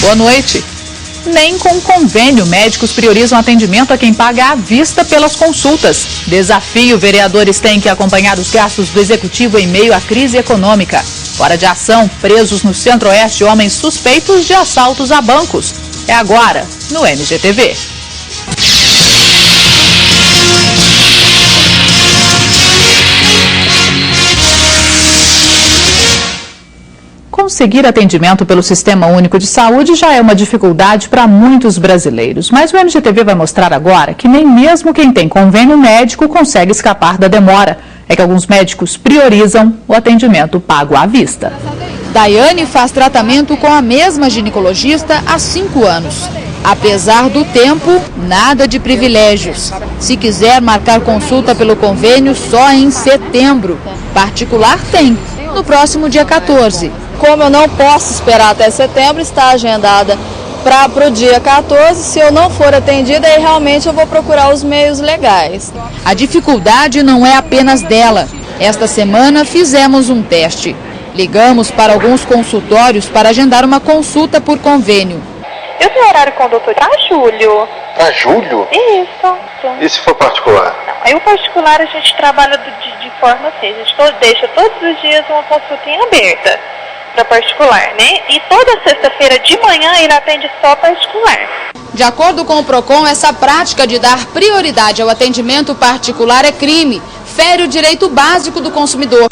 Boa noite. Nem com convênio, médicos priorizam atendimento a quem paga à vista pelas consultas. Desafio: vereadores têm que acompanhar os gastos do executivo em meio à crise econômica. Fora de ação, presos no Centro-Oeste homens suspeitos de assaltos a bancos. É agora, no MGTV. Conseguir atendimento pelo Sistema Único de Saúde já é uma dificuldade para muitos brasileiros. Mas o MGTV vai mostrar agora que nem mesmo quem tem convênio médico consegue escapar da demora. É que alguns médicos priorizam o atendimento pago à vista. Daiane faz tratamento com a mesma ginecologista há 5 anos. Apesar do tempo, nada de privilégios. Se quiser marcar consulta pelo convênio, só em setembro. Particular tem, no próximo dia 14. Como eu não posso esperar até setembro, está agendada para o dia 14. Se eu não for atendida, aí realmente eu vou procurar os meios legais. A dificuldade não é apenas dela. Esta semana fizemos um teste. Ligamos para alguns consultórios para agendar uma consulta por convênio. Eu tenho horário com o doutor para julho. Para julho? Isso. E se for particular? Não, aí o particular a gente trabalha de forma assim, a gente deixa todos os dias uma consultinha aberta para particular, né? E toda sexta-feira de manhã ele atende só particular. De acordo com o PROCON, essa prática de dar prioridade ao atendimento particular é crime, fere o direito básico do consumidor.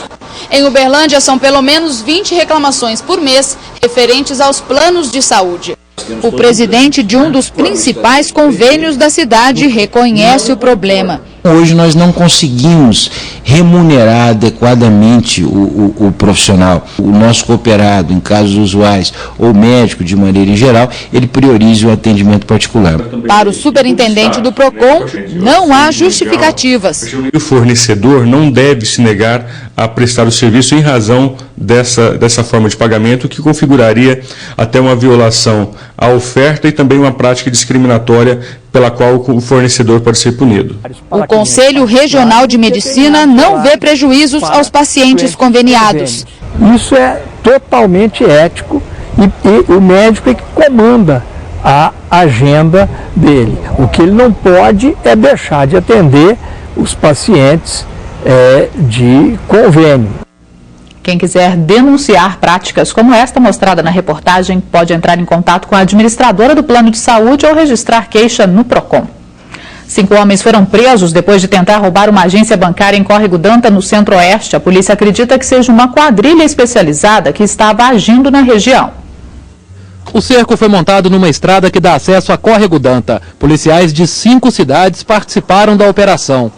Em Uberlândia são pelo menos 20 reclamações por mês referentes aos planos de saúde. O presidente de um dos principais convênios da cidade reconhece o problema. Hoje nós não conseguimos remunerar adequadamente o profissional. O nosso cooperado, em casos usuais, ou médico de maneira em geral, ele prioriza o atendimento particular. Para o superintendente do PROCON, não há justificativas. O fornecedor não deve se negar a prestar o serviço em razão dessa forma de pagamento, que configuraria até uma violação à oferta e também uma prática discriminatória pela qual o fornecedor pode ser punido. O Conselho Regional de Medicina não vê prejuízos aos pacientes conveniados. Isso é totalmente ético e o médico é que comanda a agenda dele. O que ele não pode é deixar de atender os pacientes de convênio. Quem quiser denunciar práticas como esta mostrada na reportagem pode entrar em contato com a administradora do plano de saúde ou registrar queixa no PROCON. 5 homens foram presos depois de tentar roubar uma agência bancária em Córrego d'Anta, no Centro-Oeste. A polícia acredita que seja uma quadrilha especializada que estava agindo na região. O cerco foi montado numa estrada que dá acesso a Córrego d'Anta. Policiais de 5 cidades participaram da operação.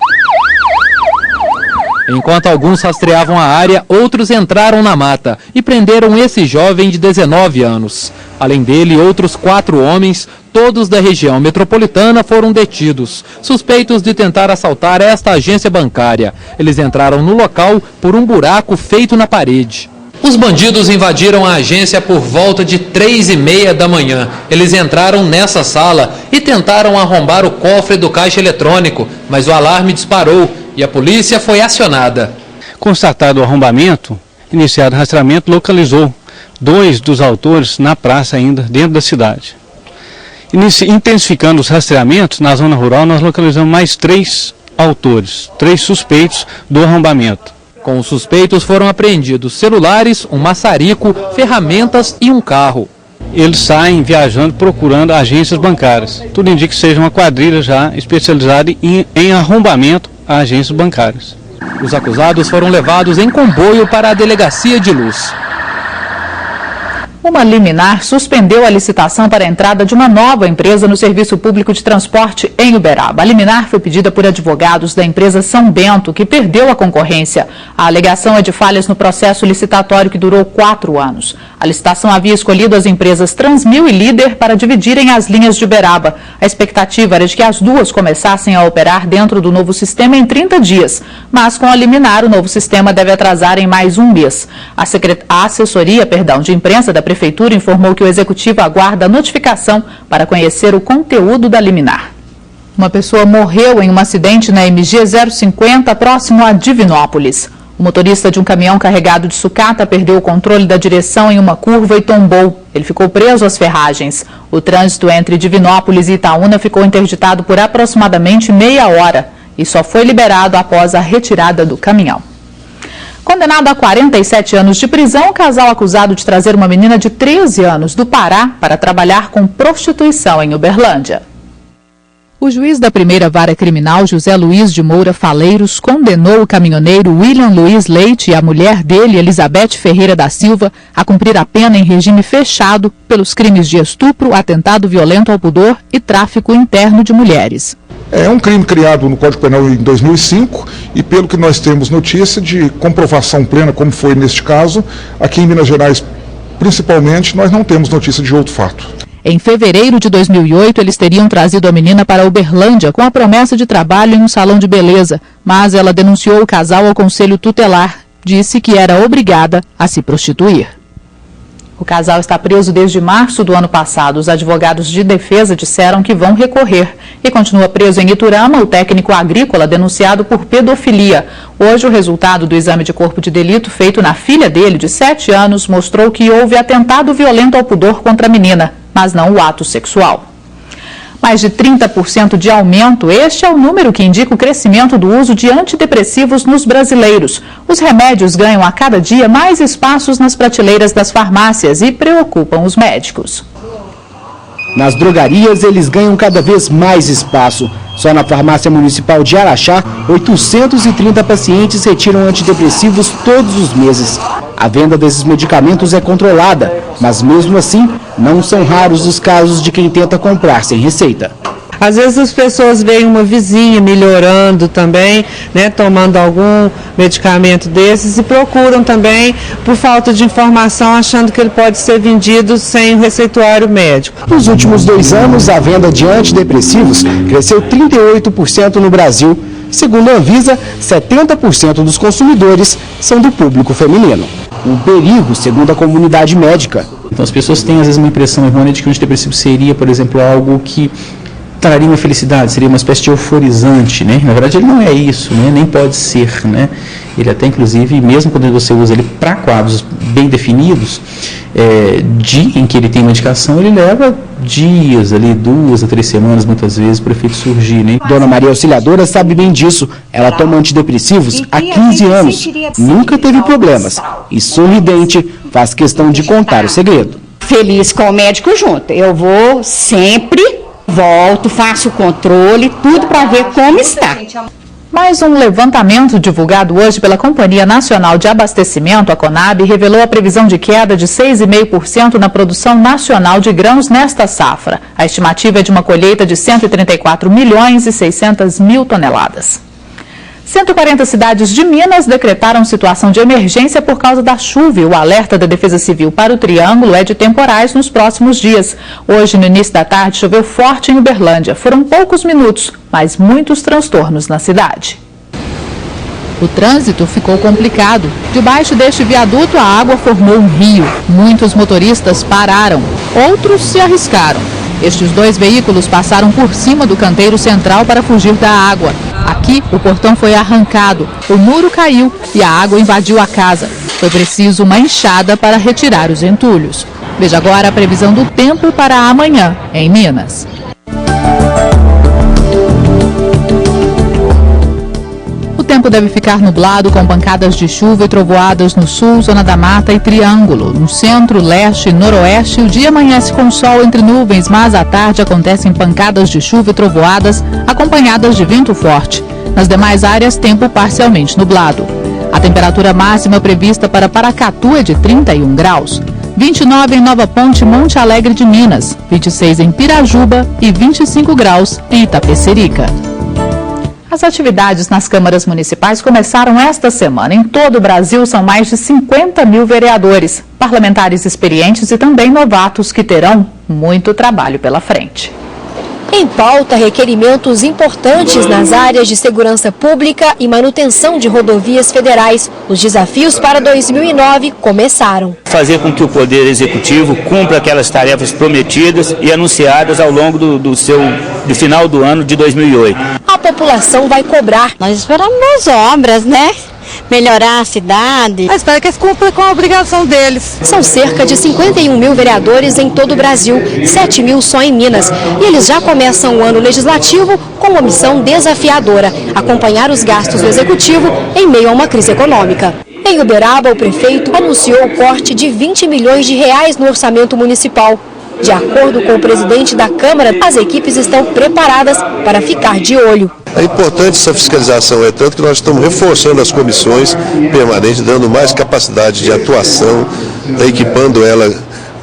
Enquanto alguns rastreavam a área, outros entraram na mata e prenderam esse jovem de 19 anos. Além dele, outros 4 homens, todos da região metropolitana, foram detidos, suspeitos de tentar assaltar esta agência bancária. Eles entraram no local por um buraco feito na parede. Os bandidos invadiram a agência por volta de 3h30 da manhã. Eles entraram nessa sala e tentaram arrombar o cofre do caixa eletrônico, mas o alarme disparou e a polícia foi acionada. Constatado o arrombamento, iniciado o rastreamento, localizou 2 dos autores na praça ainda, dentro da cidade. Intensificando os rastreamentos, na zona rural nós localizamos mais 3 autores, 3 suspeitos do arrombamento. Com os suspeitos foram apreendidos celulares, um maçarico, ferramentas e um carro. Eles saem viajando procurando agências bancárias. Tudo indica que seja uma quadrilha já especializada em arrombamento a agências bancárias. Os acusados foram levados em comboio para a delegacia de Luz. Uma liminar suspendeu a licitação para a entrada de uma nova empresa no serviço público de transporte em Uberaba. A liminar foi pedida por advogados da empresa São Bento, que perdeu a concorrência. A alegação é de falhas no processo licitatório que durou 4 anos. A licitação havia escolhido as empresas Transmil e Líder para dividirem as linhas de Uberaba. A expectativa era de que as duas começassem a operar dentro do novo sistema em 30 dias. Mas com a liminar, o novo sistema deve atrasar em mais um mês. A assessoria de imprensa da Prefeitura informou que o Executivo aguarda a notificação para conhecer o conteúdo da liminar. Uma pessoa morreu em um acidente na MG 050, próximo a Divinópolis. O motorista de um caminhão carregado de sucata perdeu o controle da direção em uma curva e tombou. Ele ficou preso às ferragens. O trânsito entre Divinópolis e Itaúna ficou interditado por aproximadamente meia hora e só foi liberado após a retirada do caminhão. Condenado a 47 anos de prisão, o casal acusado de trazer uma menina de 13 anos do Pará para trabalhar com prostituição em Uberlândia. O juiz da primeira vara criminal, José Luiz de Moura Faleiros, condenou o caminhoneiro William Luiz Leite e a mulher dele, Elizabeth Ferreira da Silva, a cumprir a pena em regime fechado pelos crimes de estupro, atentado violento ao pudor e tráfico interno de mulheres. É um crime criado no Código Penal em 2005 e, pelo que nós temos notícia de comprovação plena, como foi neste caso, aqui em Minas Gerais, principalmente, nós não temos notícia de outro fato. Em fevereiro de 2008, eles teriam trazido a menina para Uberlândia com a promessa de trabalho em um salão de beleza, mas ela denunciou o casal ao Conselho Tutelar. Disse que era obrigada a se prostituir. O casal está preso desde março do ano passado. Os advogados de defesa disseram que vão recorrer. E continua preso em Iturama o técnico agrícola denunciado por pedofilia. Hoje, o resultado do exame de corpo de delito feito na filha dele, de 7 anos, mostrou que houve atentado violento ao pudor contra a menina, mas não o ato sexual. Mais de 30% de aumento, este é o número que indica o crescimento do uso de antidepressivos nos brasileiros. Os remédios ganham a cada dia mais espaços nas prateleiras das farmácias e preocupam os médicos. Nas drogarias, eles ganham cada vez mais espaço. Só na farmácia municipal de Araxá, 830 pacientes retiram antidepressivos todos os meses. A venda desses medicamentos é controlada, mas mesmo assim, não são raros os casos de quem tenta comprar sem receita. Às vezes as pessoas veem uma vizinha melhorando também, né, tomando algum medicamento desses e procuram também por falta de informação, achando que ele pode ser vendido sem o receituário médico. Nos últimos 2 anos, a venda de antidepressivos cresceu 38% no Brasil. Segundo a Anvisa, 70% dos consumidores são do público feminino. Um perigo, segundo a comunidade médica. Então as pessoas têm às vezes uma impressão errônea de que o antidepressivo seria, por exemplo, algo que traria uma felicidade, seria uma espécie de euforizante, né? Na verdade ele não é isso, né? Nem pode ser, né? Ele até inclusive, mesmo quando você usa ele para quadros bem definidos, em que ele tem uma indicação, ele leva dias, ali 2 a 3 semanas, muitas vezes, para o efeito surgir, né? Dona Maria Auxiliadora sabe bem disso. Ela toma antidepressivos há 15 anos. Nunca teve problemas. E sorridente, faz questão de contar o segredo. Feliz com o médico junto. Eu vou sempre, volto, faço o controle, tudo para ver como está. Mais um levantamento divulgado hoje pela Companhia Nacional de Abastecimento, a Conab, revelou a previsão de queda de 6,5% na produção nacional de grãos nesta safra. A estimativa é de uma colheita de 134 milhões e 600 mil toneladas. 140 cidades de Minas decretaram situação de emergência por causa da chuva e o alerta da Defesa Civil para o Triângulo é de temporais nos próximos dias. Hoje, no início da tarde, choveu forte em Uberlândia. Foram poucos minutos, mas muitos transtornos na cidade. O trânsito ficou complicado. Debaixo deste viaduto, a água formou um rio. Muitos motoristas pararam, outros se arriscaram. Estes 2 veículos passaram por cima do canteiro central para fugir da água. Aqui, o portão foi arrancado, o muro caiu e a água invadiu a casa. Foi preciso uma enxada para retirar os entulhos. Veja agora a previsão do tempo para amanhã, em Minas. O tempo deve ficar nublado com pancadas de chuva e trovoadas no sul, zona da mata e Triângulo. No centro, leste e noroeste, o dia amanhece com sol entre nuvens, mas à tarde acontecem pancadas de chuva e trovoadas acompanhadas de vento forte. Nas demais áreas, tempo parcialmente nublado. A temperatura máxima prevista para Paracatu é de 31 graus. 29 em Nova Ponte, Monte Alegre de Minas. 26 em Pirajuba e 25 graus em Itapecerica. As atividades nas câmaras municipais começaram esta semana. Em todo o Brasil, são mais de 50 mil vereadores, parlamentares experientes e também novatos que terão muito trabalho pela frente. Em pauta, requerimentos importantes nas áreas de segurança pública e manutenção de rodovias federais. Os desafios para 2009 começaram. Fazer com que o Poder Executivo cumpra aquelas tarefas prometidas e anunciadas ao longo do final do ano de 2008. A população vai cobrar. Nós esperamos as obras, né? melhorar a cidade. Eu espero que eles cumpram com a obrigação deles. São cerca de 51 mil vereadores em todo o Brasil, 7 mil só em Minas. E eles já começam o ano legislativo com uma missão desafiadora: acompanhar os gastos do Executivo em meio a uma crise econômica. Em Uberaba, o prefeito anunciou o corte de 20 milhões de reais no orçamento municipal. De acordo com o presidente da Câmara, as equipes estão preparadas para ficar de olho. É importante essa fiscalização, é tanto que nós estamos reforçando as comissões permanentes, dando mais capacidade de atuação, equipando ela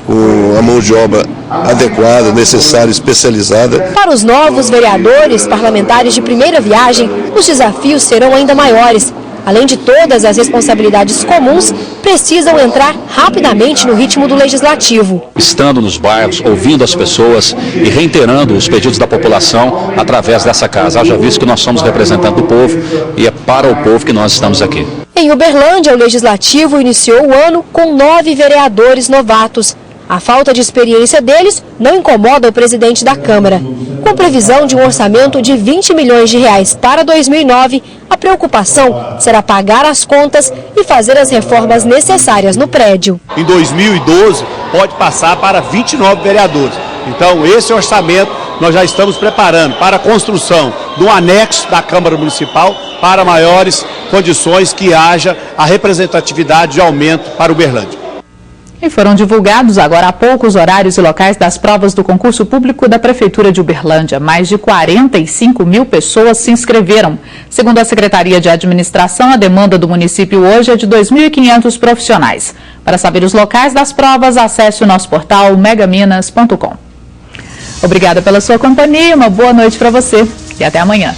com a mão de obra adequada, necessária, especializada. Para os novos vereadores, parlamentares de primeira viagem, os desafios serão ainda maiores. Além de todas as responsabilidades comuns, precisam entrar rapidamente no ritmo do legislativo. Estando nos bairros, ouvindo as pessoas e reiterando os pedidos da população através dessa casa. Haja visto que nós somos representantes do povo e é para o povo que nós estamos aqui. Em Uberlândia, o legislativo iniciou o ano com 9 vereadores novatos. A falta de experiência deles não incomoda o presidente da Câmara. Com previsão de um orçamento de 20 milhões de reais para 2009, a preocupação será pagar as contas e fazer as reformas necessárias no prédio. Em 2012, pode passar para 29 vereadores. Então, esse orçamento nós já estamos preparando para a construção do anexo da Câmara Municipal para maiores condições que haja a representatividade de aumento para Uberlândia. E foram divulgados agora há pouco os horários e locais das provas do concurso público da Prefeitura de Uberlândia. Mais de 45 mil pessoas se inscreveram. Segundo a Secretaria de Administração, a demanda do município hoje é de 2.500 profissionais. Para saber os locais das provas, acesse o nosso portal megaminas.com. Obrigada pela sua companhia, uma boa noite para você e até amanhã.